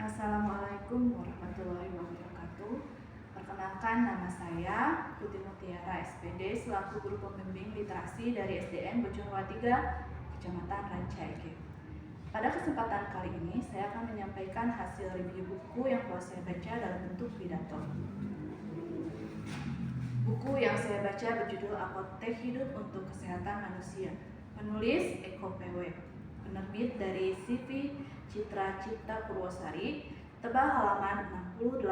Assalamualaikum warahmatullahi wabarakatuh. Perkenalkan, nama saya Putri Mutiara SPD selaku guru pembimbing literasi dari SDN Bojongloa 3, Kecamatan Ranca Ekek. Pada kesempatan kali ini, saya akan menyampaikan hasil review buku yang telah saya baca dalam bentuk pidato. Buku yang saya baca berjudul Apotek Hidup untuk Kesehatan Manusia, penulis Eko PW, penerbit dari CV Citra Cipta Purwosari, tebal halaman 68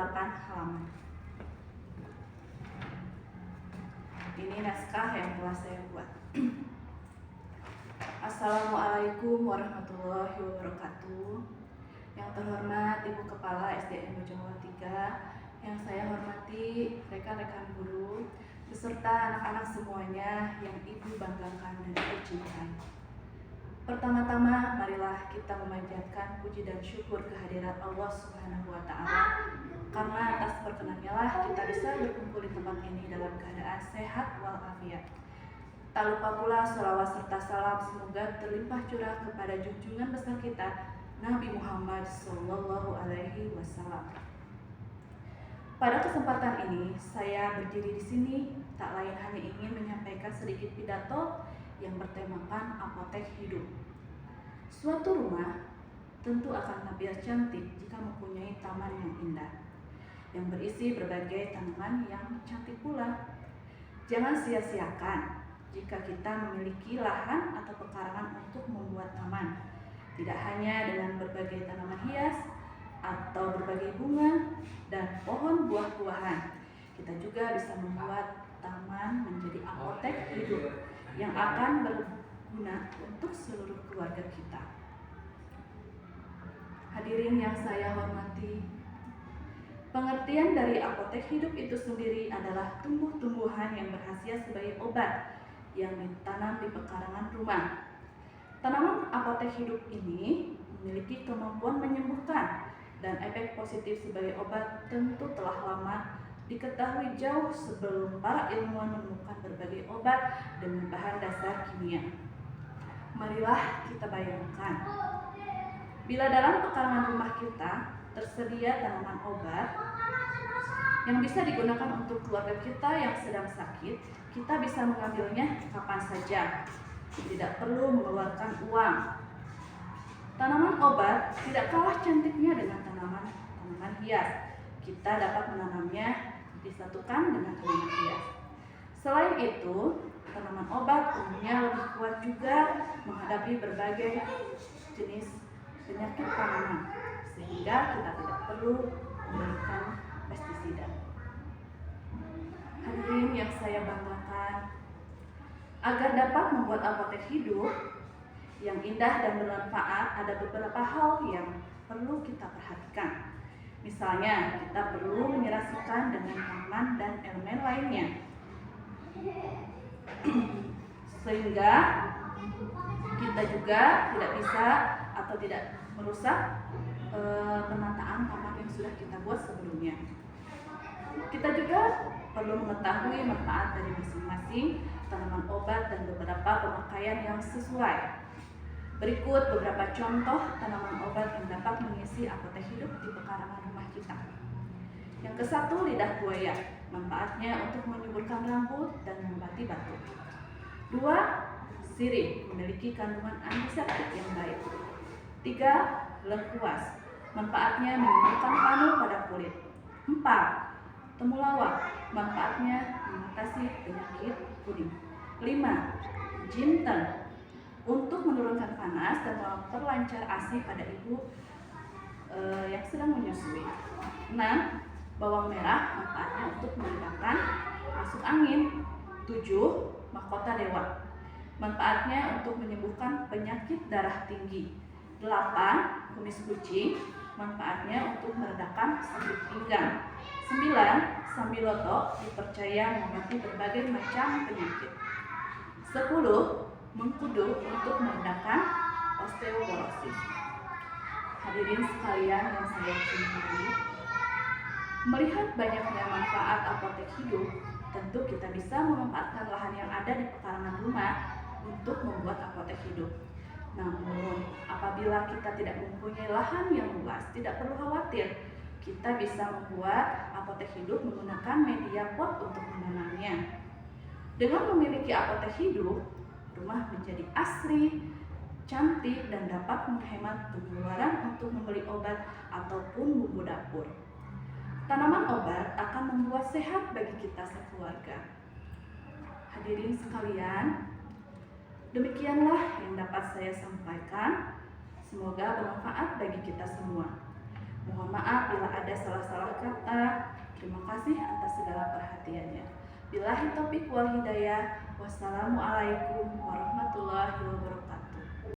halaman. Ini naskah yang telah saya buat. Assalamualaikum warahmatullahi wabarakatuh. Yang terhormat Ibu Kepala SDN Bojongloa 3, yang saya hormati rekan-rekan guru, beserta anak-anak semuanya yang Ibu banggakan dan Ibu cintai. Pertama-tama, marilah kita memanjatkan puji dan syukur kehadirat Allah Subhanahu wa Ta'ala, karena atas perkenannya lah kita bisa berkumpul di tempat ini dalam keadaan sehat walafiat. Tak lupa pula sholawat serta salam semoga terlimpah curah kepada junjungan besar kita Nabi Muhammad Sallallahu Alaihi Wasallam. Pada kesempatan ini, saya berdiri di sini tak lain hanya ingin menyampaikan sedikit pidato yang bertemakan apotek hidup. Suatu rumah tentu akan tampil cantik jika mempunyai taman yang indah, yang berisi berbagai tanaman yang cantik pula. Jangan sia-siakan jika kita memiliki lahan atau pekarangan untuk membuat taman, tidak hanya dengan berbagai tanaman hias atau berbagai bunga dan pohon buah-buahan. Kita juga bisa membuat taman menjadi apotek hidup yang akan berguna untuk seluruh keluarga kita. Hadirin yang saya hormati, pengertian dari apotek hidup itu sendiri adalah tumbuh-tumbuhan yang berkhasiat sebagai obat yang ditanam di pekarangan rumah. Tanaman apotek hidup ini memiliki kemampuan menyembuhkan, dan efek positif sebagai obat tentu telah lama diketahui jauh sebelum para ilmuwan menemukan berbagai obat dengan bahan dasar kimia. Marilah kita bayangkan, bila dalam pekarangan rumah kita tersedia tanaman obat yang bisa digunakan untuk keluarga kita yang sedang sakit, kita bisa mengambilnya kapan saja, tidak perlu mengeluarkan uang. Tanaman obat tidak kalah cantiknya dengan tanaman hias. Kita dapat menanamnya disatukan dengan tanaman hias. Selain itu, tanaman obat umumnya lebih kuat juga menghadapi berbagai jenis penyakit tanaman, sehingga kita tidak perlu memberikan pestisida. Hadirin yang saya banggakan, agar dapat membuat apotek hidup yang indah dan bermanfaat, ada beberapa hal yang perlu kita perhatikan. Misalnya, kita perlu menyerasikan dengan tanaman dan elemen lainnya, sehingga kita juga tidak bisa atau tidak merusak penataan taman yang sudah kita buat sebelumnya. Kita juga perlu mengetahui manfaat dari masing-masing tanaman obat dan beberapa pemakaian yang sesuai. Berikut beberapa contoh tanaman obat yang dapat mengisi apotek hidup di pekarangan rumah kita. Yang ke-1, lidah buaya. Manfaatnya untuk menyuburkan rambut dan mengobati batuk. 2, sirih, memiliki kandungan antiseptik yang baik. 3, lengkuas. Manfaatnya menyembuhkan panu pada kulit. 4, temulawak. Manfaatnya mengatasi penyakit kuning. 5, jinten, untuk menurunkan panas dan memperlancar ASI pada ibu yang sedang menyusui. 6, bawang merah. Manfaatnya untuk meredakan masuk angin. 7, mahkota dewa. Manfaatnya untuk menyembuhkan penyakit darah tinggi. 8, kumis kucing. Manfaatnya untuk meredakan sakit pinggang. 9, sambiloto, dipercaya mengobati berbagai macam penyakit. 10, mengkudu, untuk meredakan osteoporosis. Hadirin sekalian yang saya cintai, melihat banyaknya manfaat apotek hidup, tentu kita bisa memanfaatkan lahan yang ada di pekarangan rumah untuk membuat apotek hidup. Namun, apabila kita tidak mempunyai lahan yang luas, tidak perlu khawatir. Kita bisa membuat apotek hidup menggunakan media pot untuk menanamnya. Dengan memiliki apotek hidup, rumah menjadi asri, cantik, dan dapat menghemat pengeluaran untuk membeli obat ataupun bumbu dapur. Tanaman obat akan membuat sehat bagi kita sekeluarga. Hadirin sekalian, demikianlah yang dapat saya sampaikan. Semoga bermanfaat bagi kita semua. Mohon maaf bila ada salah-salah kata. Terima kasih atas segala perhatiannya. Billahi taufiq wal hidayah. Wassalamualaikum warahmatullahi wabarakatuh.